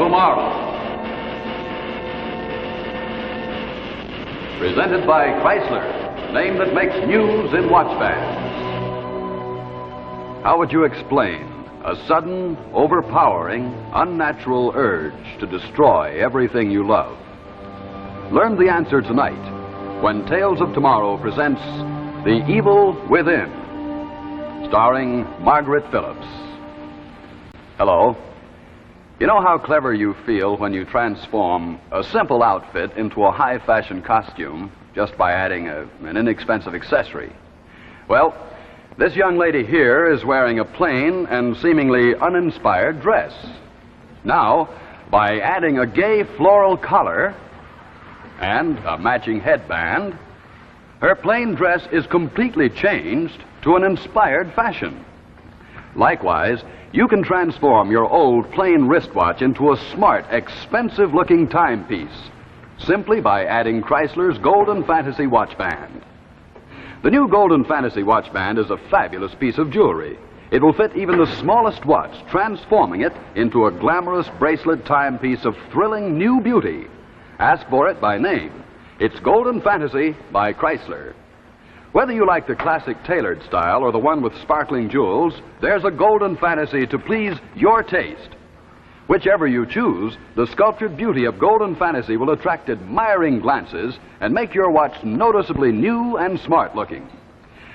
Tomorrow. Presented by Chrysler, name that makes news in watch bands. How would you explain a sudden, overpowering, unnatural urge to destroy everything you love? Learn the answer tonight when Tales of Tomorrow presents The Evil Within, starring Margaret Phillips. Hello. You know how clever you feel when you transform a simple outfit into a high-fashion costume just by adding an inexpensive accessory? Well, this young lady here is wearing a plain and seemingly uninspired dress. Now, by adding a gay floral collar and a matching headband, her plain dress is completely changed to an inspired fashion. Likewise, you can transform your old plain wristwatch into a smart, expensive-looking timepiece simply by adding Chrysler's Golden Fantasy watch band. The new Golden Fantasy watch band is a fabulous piece of jewelry. It will fit even the smallest watch, transforming it into a glamorous bracelet timepiece of thrilling new beauty. Ask for it by name. It's Golden Fantasy by Chrysler. Whether you like the classic tailored style or the one with sparkling jewels, there's a Golden Fantasy to please your taste. Whichever you choose, the sculptured beauty of Golden Fantasy will attract admiring glances and make your watch noticeably new and smart looking.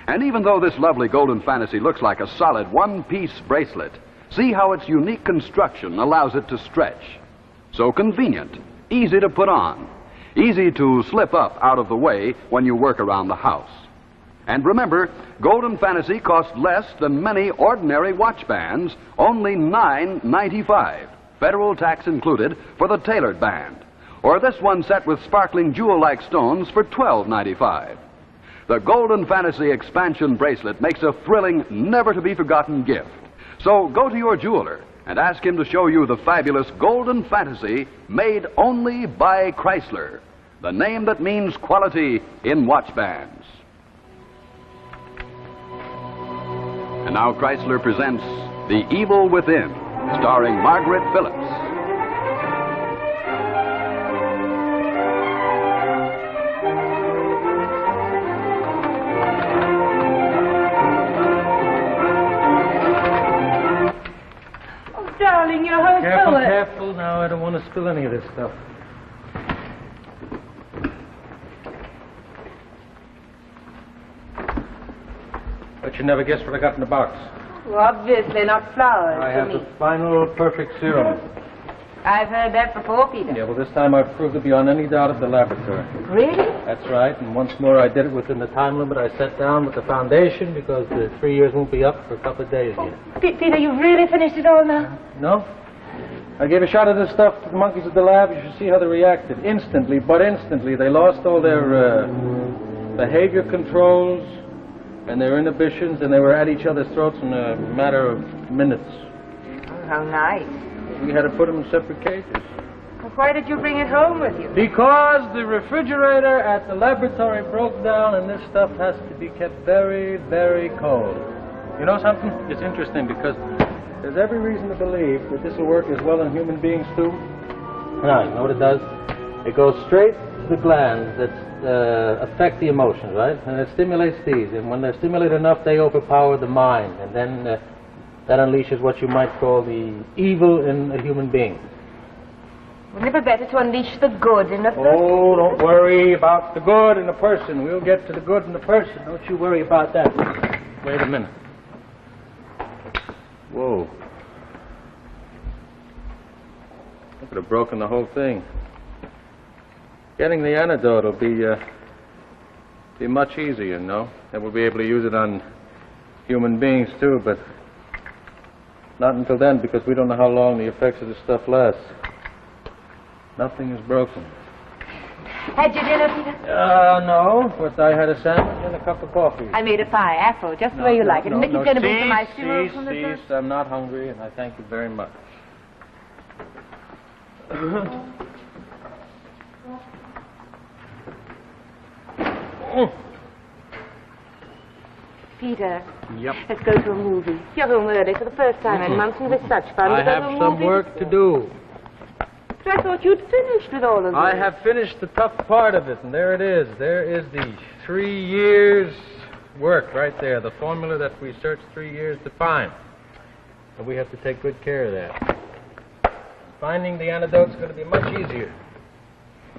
And even though this lovely Golden Fantasy looks like a solid one-piece bracelet, see how its unique construction allows it to stretch. So convenient, easy to put on, easy to slip up out of the way when you work around the house. And remember, Golden Fantasy costs less than many ordinary watch bands, only $9.95, federal tax included, for the tailored band. Or this one set with sparkling jewel-like stones for $12.95. The Golden Fantasy expansion bracelet makes a thrilling, never-to-be-forgotten gift. So go to your jeweler and ask him to show you the fabulous Golden Fantasy made only by Chrysler, the name that means quality in watch bands. And now Chrysler presents The Evil Within, starring Margaret Phillips. Oh, darling, your whole Careful, toilet. careful. Now, I don't want to spill any of this stuff. But you never guessed what I got in the box. Well, obviously not flowers. I have the final perfect serum. I've heard that before, Peter. Yeah, well, this time I've proved it beyond any doubt at the laboratory. Really? That's right, and once more I did it within the time limit I set down with the foundation because the 3 years won't be up for a couple of days yet. Peter, you've really finished it all now? No? I gave a shot of this stuff to the monkeys at the lab. You should see how they reacted. Instantly, but instantly. They lost all their behavior controls and their inhibitions, and they were at each other's throats in a matter of minutes. Oh, how nice. We had to put them in separate cages. Well, why did you bring it home with you? Because the refrigerator at the laboratory broke down, and this stuff has to be kept very, very cold. You know something? It's interesting because there's every reason to believe that this will work as well in human beings, too. Now, you know what it does? It goes straight to the glands that affect the emotions, right? And it stimulates these. And when they're stimulated enough, they overpower the mind. And then that unleashes what you might call the evil in a human being. Wouldn't it be better to unleash the good in a person? Oh, don't worry about the good in a person. We'll get to the good in the person. Don't you worry about that. Wait a minute. Whoa. I could have broken the whole thing. Getting the antidote will be much easier, no? And we'll be able to use it on human beings, too, but not until then, because we don't know how long the effects of this stuff last. Nothing is broken. Had you dinner, Peter? No, but I had a sandwich and a cup of coffee. I made a pie, apple, just the way you like it. Mickey's going to bring some ice cream from the front. I'm not hungry, and I thank you very much. Peter. Yep. Let's go to a movie. You're home early for the first time in months, and it was such fun. I have some work to do. But I thought you'd finished with all of this. I have finished the tough part of it, and there it is. There is the 3 years' work right there, the formula that we searched 3 years to find. And we have to take good care of that. Finding the antidote is going to be much easier.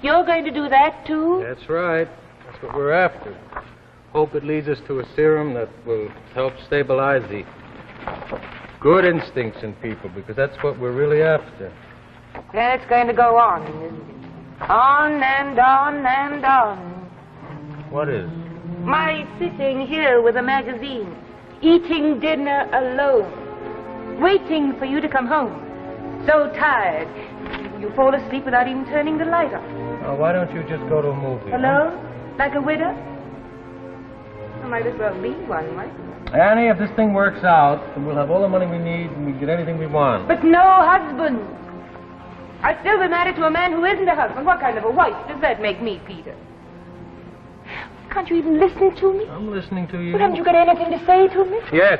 You're going to do that, too? That's right. That's what we're after. Hope it leads us to a serum that will help stabilize the good instincts in people, because that's what we're really after. Then it's going to go on, isn't it? On and on and on. What is? My sitting here with a magazine, eating dinner alone, waiting for you to come home. So tired, you fall asleep without even turning the light on. Oh, why don't you just go to a movie? Alone? Like a widow? I might as well be one, mightn't I? Annie, if this thing works out, then we'll have all the money we need and we can get anything we want. But no husband. I've still been married to a man who isn't a husband. What kind of a wife does that make me, Peter? Can't you even listen to me? I'm listening to you. Well, haven't you got anything to say to me? Yes.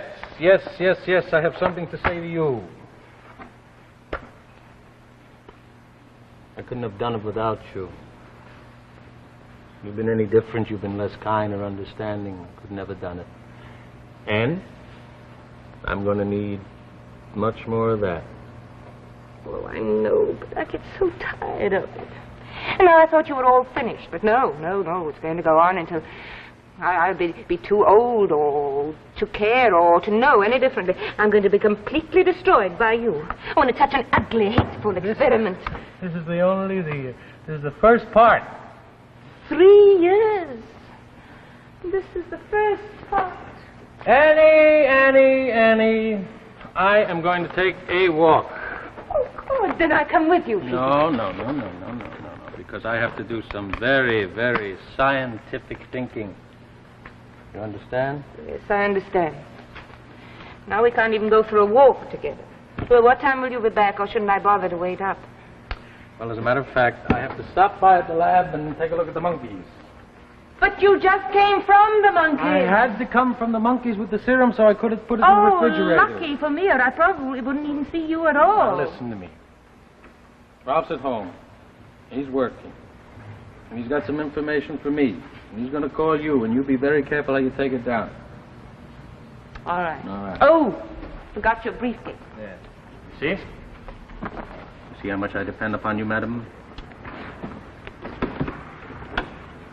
I have something to say to you. I couldn't have done it without you. If you've been any different, you've been less kind or understanding. I could never done it. And I'm going to need much more of that. Oh, I know, but I get so tired of it. And now I thought you were all finished, but no. It's going to go on until I'll be too old or to care or to know any differently. I'm going to be completely destroyed by you. I want to touch an ugly, hateful experiment. This is the first part. 3 years. This is the first part. Annie, I am going to take a walk. Oh, good. Then I come with you, Peter. No. Because I have to do some very, very scientific thinking. You understand? Yes, I understand. Now we can't even go for a walk together. Well, what time will you be back, or shouldn't I bother to wait up? Well, as a matter of fact, I have to stop by at the lab and take a look at the monkeys. But you just came from the monkeys. I had to come from the monkeys with the serum so I could have put it in the refrigerator. Oh, lucky for me, or I probably wouldn't even see you at all. Now, listen to me. Ralph's at home. He's working. And he's got some information for me. And he's going to call you, and you be very careful how you take it down. All right. All right. Oh, forgot your briefcase. Yeah. See? See how much I depend upon you, madam?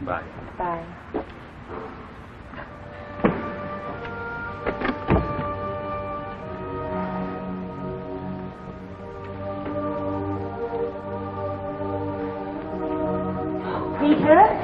Bye. Bye. Peter?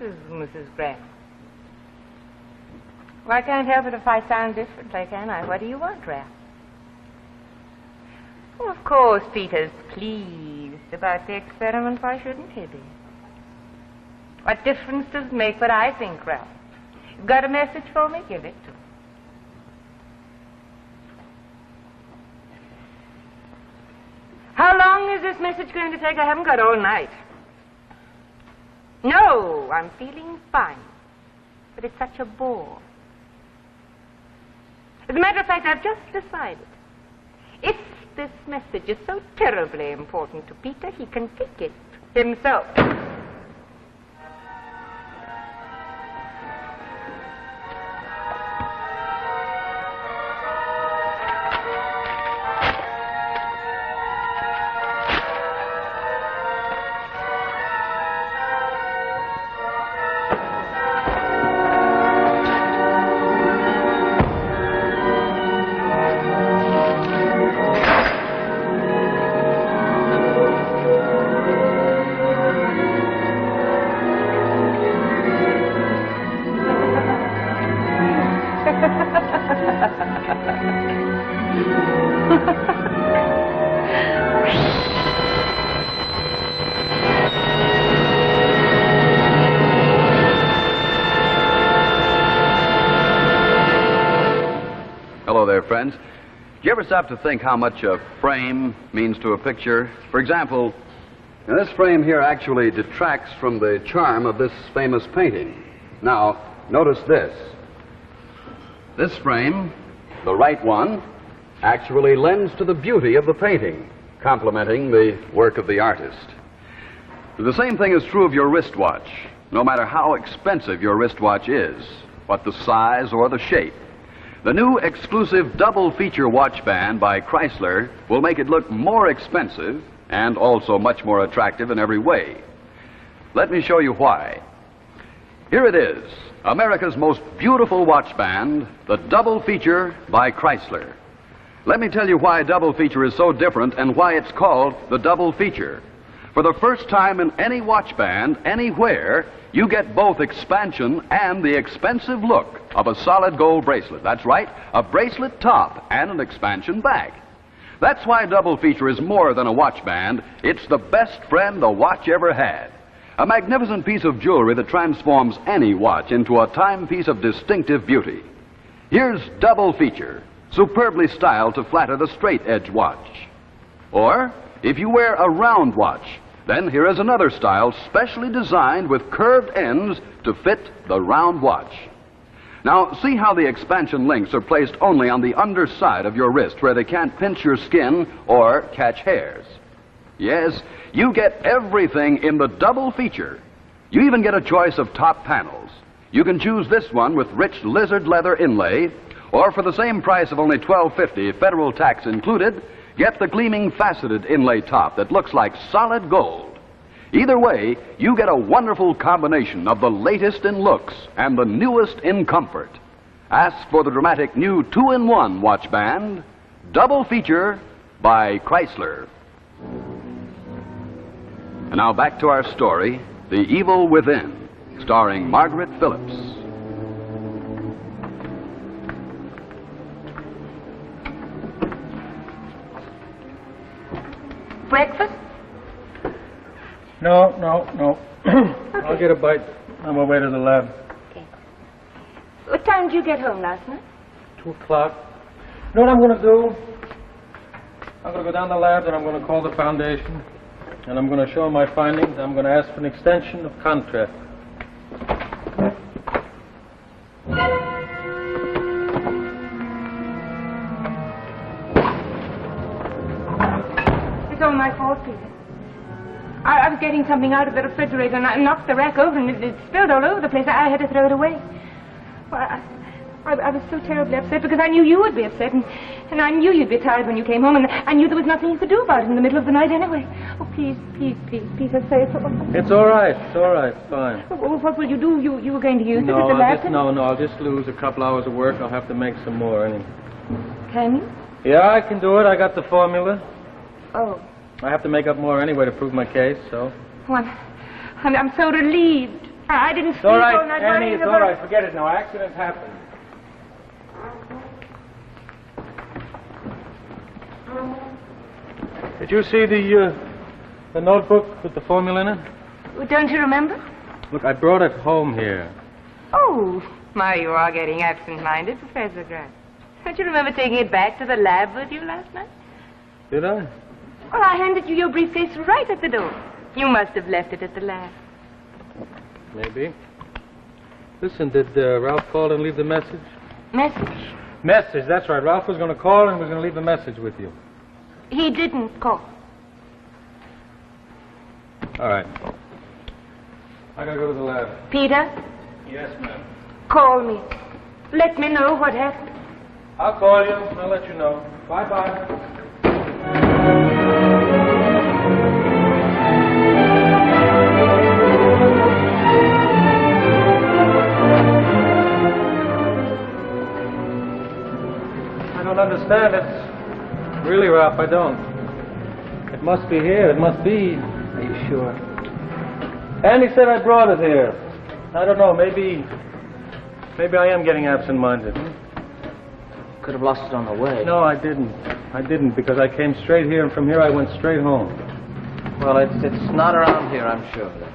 Mrs. Grant. Well, I can't help it if I sound differently, can I? What do you want, Ralph? Oh, of course, Peter's pleased about the experiment. Why shouldn't he be? What difference does it make what I think, Ralph? You've got a message for me? Give it to me. How long is this message going to take? I haven't got all night. No, I'm feeling fine. But it's such a bore. As a matter of fact, I've just decided. If this message is so terribly important to Peter, he can take it himself. Hello there, friends. Do you ever stop to think how much a frame means to a picture? For example, now this frame here actually detracts from the charm of this famous painting. Now, notice this. This frame, the right one, actually lends to the beauty of the painting, complementing the work of the artist. The same thing is true of your wristwatch. No matter how expensive your wristwatch is, what the size or the shape, the new exclusive double-feature watch band by Chrysler will make it look more expensive and also much more attractive in every way. Let me show you why. Here it is, America's most beautiful watch band, the double feature by Chrysler. Let me tell you why double feature is so different and why it's called the double feature. For the first time in any watch band, anywhere, you get both expansion and the expensive look of a solid gold bracelet. That's right, a bracelet top and an expansion back. That's why double feature is more than a watch band. It's the best friend the watch ever had. A magnificent piece of jewelry that transforms any watch into a timepiece of distinctive beauty. Here's double feature, superbly styled to flatter the straight edge watch. Or, if you wear a round watch, then here is another style specially designed with curved ends to fit the round watch. Now, see how the expansion links are placed only on the underside of your wrist where they can't pinch your skin or catch hairs. Yes, you get everything in the double feature. You even get a choice of top panels. You can choose this one with rich lizard leather inlay, or for the same price of only $12.50, federal tax included, get the gleaming faceted inlay top that looks like solid gold. Either way, you get a wonderful combination of the latest in looks and the newest in comfort. Ask for the dramatic new 2-in-1 watch band, double feature by Chrysler. And now back to our story, The Evil Within, starring Margaret Phillips. Breakfast? No. I'll get a bite on my way to the lab. Okay. What time did you get home last night? 2 o'clock. You know what I'm going to do? I'm going to go down to the lab and I'm going to call the foundation. And I'm going to show them my findings. I'm going to ask for an extension of contract. It's all my fault, Peter. I was getting something out of the refrigerator and I knocked the rack over and it spilled all over the place. I had to throw it away. Well, I was so terribly upset because I knew you would be upset and I knew you'd be tired when you came home and I knew there was nothing you could do about it in the middle of the night anyway. Oh, please, Peter, say it's all right. It's all right, it's fine. Well, what will you do? You were going to use it at the No, lab? I'll just lose a couple hours of work. I'll have to make some more anyway. Can you? Yeah, I can do it. I got the formula. Oh. I have to make up more anyway to prove my case, so. Oh, I'm so relieved. I didn't sleep It's all right, all night Annie, worrying it's about... all right. Forget it now. Accidents happen. Did you see the notebook with the formula in it? Well, don't you remember? Look, I brought it home here. Oh, my, you are getting absent-minded, Professor Grant. Don't you remember taking it back to the lab with you last night? Did I? Well, I handed you your briefcase right at the door. You must have left it at the lab. Maybe. Listen, did Ralph call and leave the message? Message? Message, that's right. Ralph was going to call and was going to leave a message with you. He didn't call. All right. I gotta go to the lab. Peter, Yes, ma'am. call me. Let me know what happened. I'll call you. I'll let you know. Bye-bye. I don't understand it. Really, Ralph, I don't. It must be here. It must be. Are you sure? Andy said I brought it here. I don't know. Maybe I am getting absent-minded. Could have lost it on the way. No, I didn't. I didn't because I came straight here, and from here I went straight home. Well, it's not around here, I'm sure of that.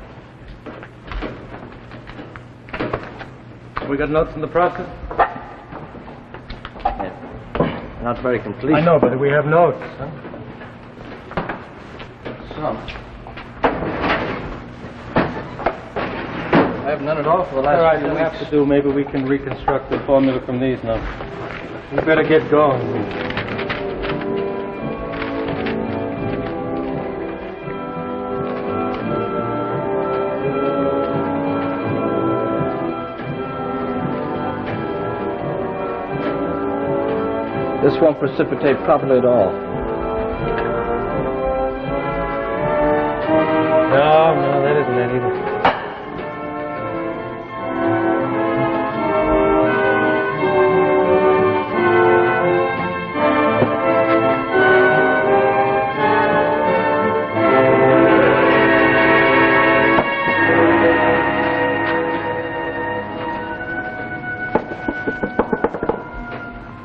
We got notes in the process? Yeah. Not very complete. I know, but we have notes. Huh? Some. I have none at all for the last All right, few we'll weeks. have to do. Maybe we can reconstruct the formula from these now. We better get going. This won't precipitate properly at all. No, that isn't it either.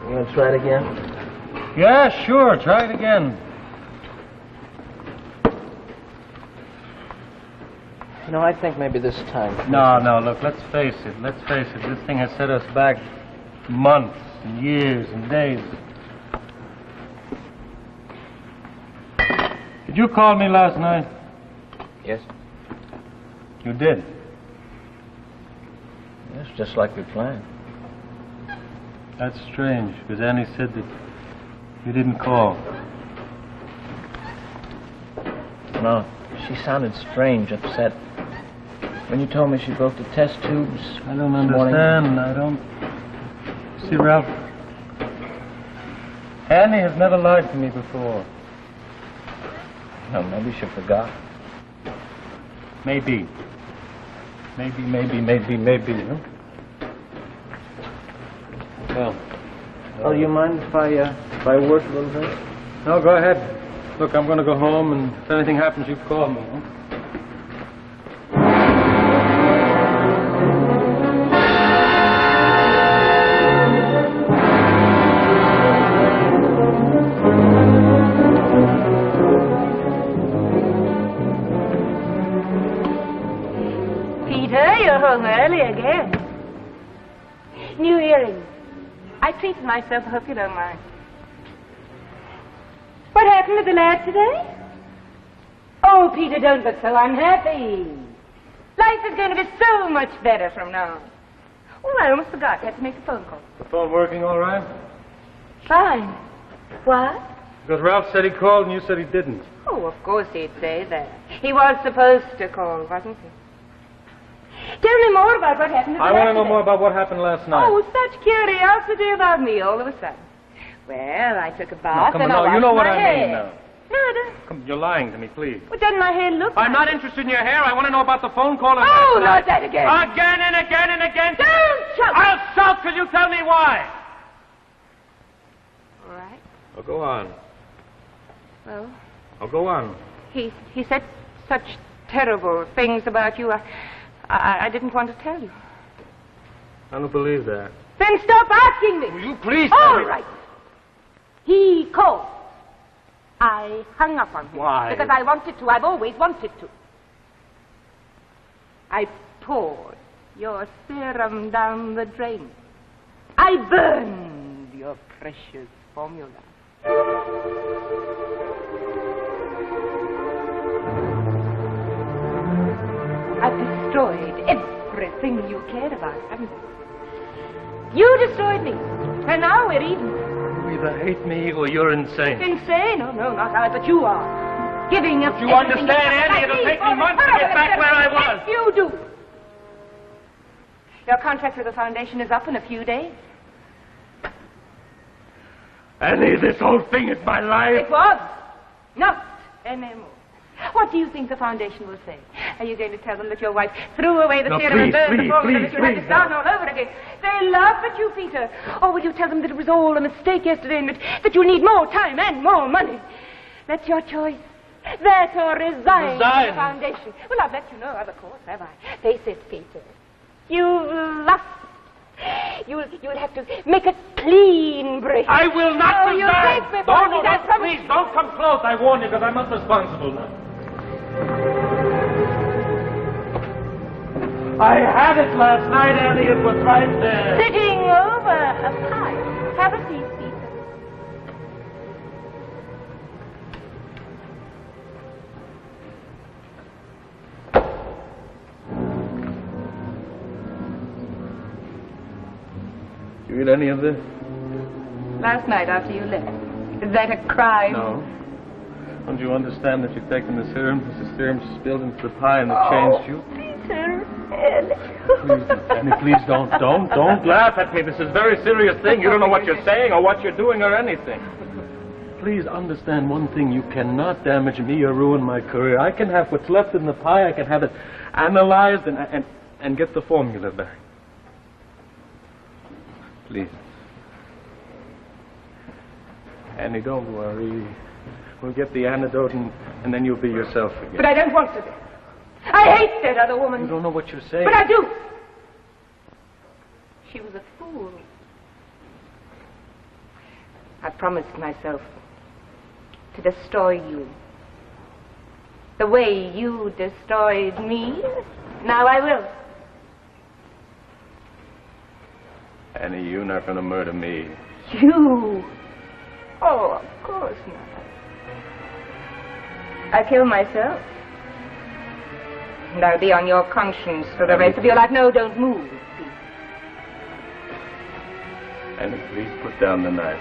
You want to try it again? Yeah, sure. Try it again. You know, I think maybe this time. No, look, let's face it. This thing has set us back months and years and days. Did you call me last night? Yes? You did. Yes, just like we planned. That's strange, because Annie said that you didn't call. No, she sounded strange, upset. When you told me she broke the test tubes. I don't this morning- understand. I don't... See, Ralph, Annie has never lied to me before. No, maybe she forgot. Maybe. Maybe, huh? Well, Oh, you mind if I work a little bit? no, go ahead. Look, I'm going to go home, and if anything happens, you call me, huh? Peter, you're home early again. New earrings. I treated myself, I hope you don't mind. What happened at the lab today? Oh, Peter, don't look so unhappy. Life is going to be so much better from now on. Oh, I almost forgot. I had to make a phone call. The phone working all right? Fine. What? Because Ralph said he called and you said he didn't. Oh, of course he'd say that. He was supposed to call, wasn't he? Tell me more about what happened at the I lab want to know today. more about what happened last night. Oh, such curiosity about me all of a sudden. Well, I took a bath come and on, I no, you washed know what my I hair. mean now. No, I don't. Come, you're lying to me, please. What doesn't my hair look like? I'm not interested in your hair. I want to know about the phone call. And Oh, not that again. Again and again and again. Don't shout. I'll shout because you tell me why. All right. Oh, go on. Well, Oh, go on. he said such terrible things about you. I didn't want to tell you. I don't believe that. Then stop asking me. Will you please All tell me? right. He called. I hung up on him. Why? Because I wanted to. I've always wanted to. I poured your serum down the drain. I burned your precious formula. I've destroyed everything you cared about, haven't I? You destroyed me. And now we're even. You either hate me or you're insane. Insane? Oh, no, not I, but you are. Giving up. Don't you understand, Annie? It'll take me months to get back where I was. Yes, you do. Your contract with the foundation is up in a few days. Annie, this whole thing is my life. It was. Not anymore. What do you think the foundation will say? Are you going to tell them that your wife threw away the serum and burned the formula, that you had to start all over again? They laugh at you, Peter. Or will you tell them that it was all a mistake yesterday and that you need more time and more money? That's your choice. That or resign from the foundation. Well, I've let you know, of course, have I? Face it, Peter. You've lost. You'll have to make a clean break. I will not resign. You break before me, I promise. Please, don't come close. I warn you, because I'm not responsible now. I had it last night, Annie. It was right there. Sitting over a pie. Have a seat, Peter. You eat any of this? Last night after you left. Is that a crime? No. Don't you understand that you've taken the serum? The serum spilled into the pie and it changed you? Peter. Please, Annie, please don't laugh at me. This is a very serious thing. You don't know what you're saying or what you're doing or anything. Please understand one thing. You cannot damage me or ruin my career. I can have what's left in the pie. I can have it analyzed and get the formula back. Please. Annie, don't worry. We'll get the antidote and then you'll be yourself again. But I don't want to be. I hate that other woman. You don't know what you're saying. But I do. She was a fool. I promised myself to destroy you. The way you destroyed me. Now I will. Annie, you're not going to murder me. You? Oh, of course not. I killed myself. And I'll be on your conscience for the rest of your life. No, don't move, Pete. Annie, please put down the knife.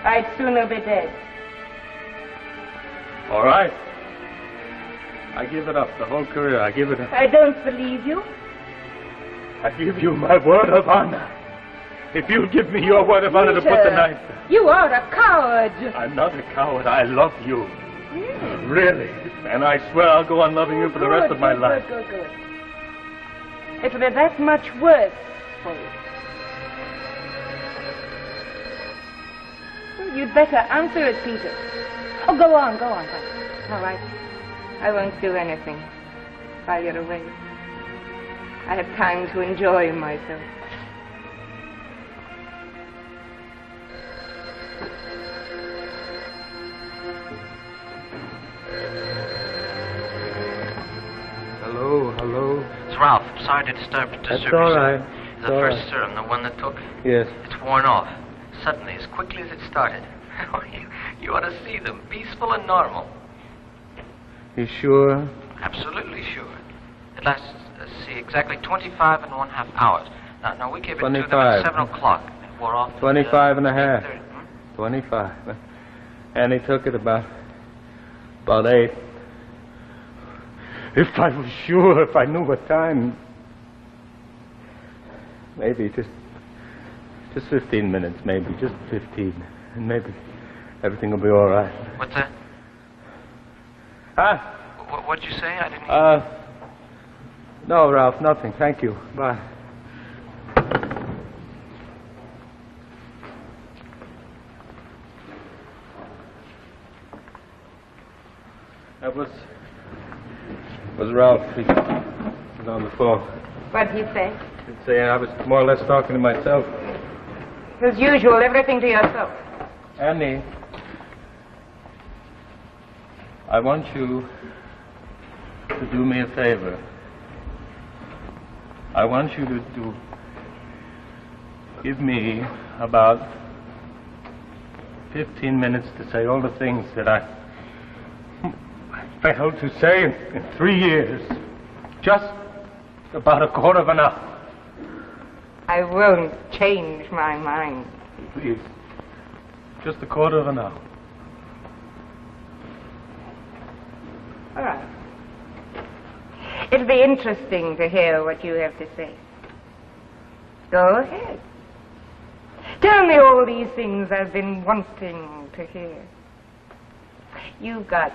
I'd sooner be dead. All right. I give it up. The whole career, I give it up. I don't believe you. I give you my word of honor. If you'll give me your word of honor to put the knife down. You are a coward. I'm not a coward. I love you. Really. And I swear I'll go on loving you for the rest of my life. Good. It'll be that much worse for you. Well, you'd better answer it, Peter. Oh, go on. All right. I won't do anything while you're away. I have time to enjoy myself. Hello. It's Ralph. I'm sorry to disturb the That's distributor. all right. The first serum, the one that took, Yes. it's worn off. Suddenly, as quickly as it started. You ought to see them, peaceful and normal. You sure? Absolutely sure. It lasts, exactly 25 and 1/2 hours. Now we gave it to them 25. at 7 o'clock. It wore off. 25 and a half. 8:30. 25. And he took it about 8. If I was sure, if I knew what time, maybe just 15 minutes, maybe, just 15. And maybe everything will be all right. What's that? Huh? What'd you say? I didn't hear. No, Ralph, nothing. Thank you. Bye. That was Ralph. was on the phone. What did he say? He'd say I was more or less talking to myself. As usual, everything to yourself. Annie, I want you to do me a favor. I want you to give me about 15 minutes to say all the things that I failed to say in 3 years. Just about a quarter of an hour. I won't change my mind. Please. Just a quarter of an hour. All right. It'll be interesting to hear what you have to say. Go ahead. Tell me all these things I've been wanting to hear. You've got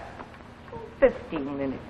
15 minutes.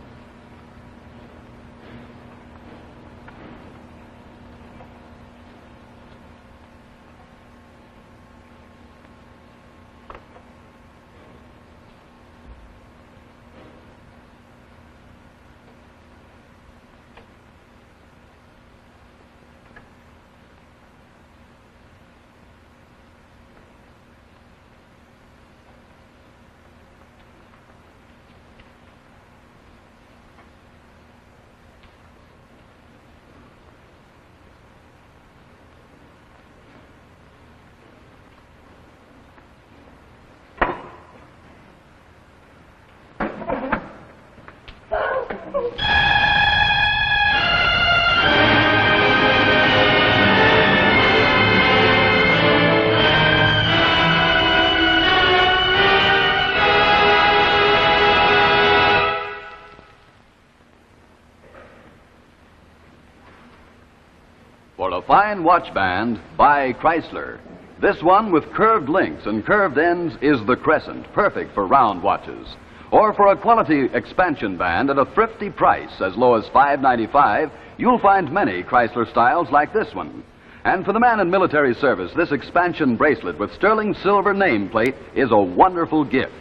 For a fine watch band, buy Chrysler. This one with curved links and curved ends is the Crescent, perfect for round watches. Or for a quality expansion band at a thrifty price as low as $5.95, you'll find many Chrysler styles like this one. And for the man in military service, this expansion bracelet with sterling silver nameplate is a wonderful gift.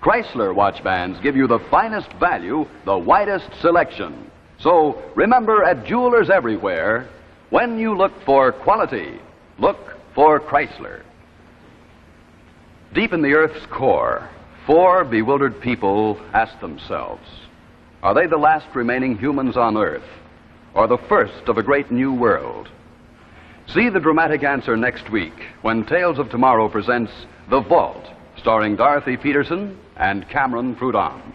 Chrysler watch bands give you the finest value, the widest selection. So remember, at jewelers everywhere, when you look for quality, look for Chrysler. Deep in the Earth's core, 4 bewildered people ask themselves, are they the last remaining humans on Earth, or the first of a great new world? See the dramatic answer next week when Tales of Tomorrow presents The Vault, starring Dorothy Peterson and Cameron Prudhomme.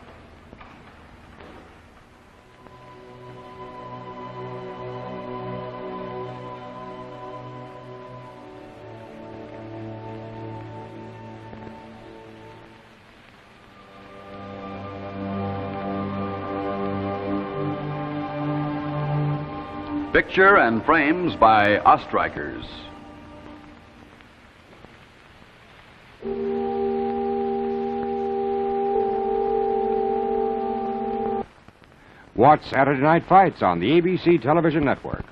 Picture and frames by Ostrikers. Watch Saturday Night Fights on the ABC television network.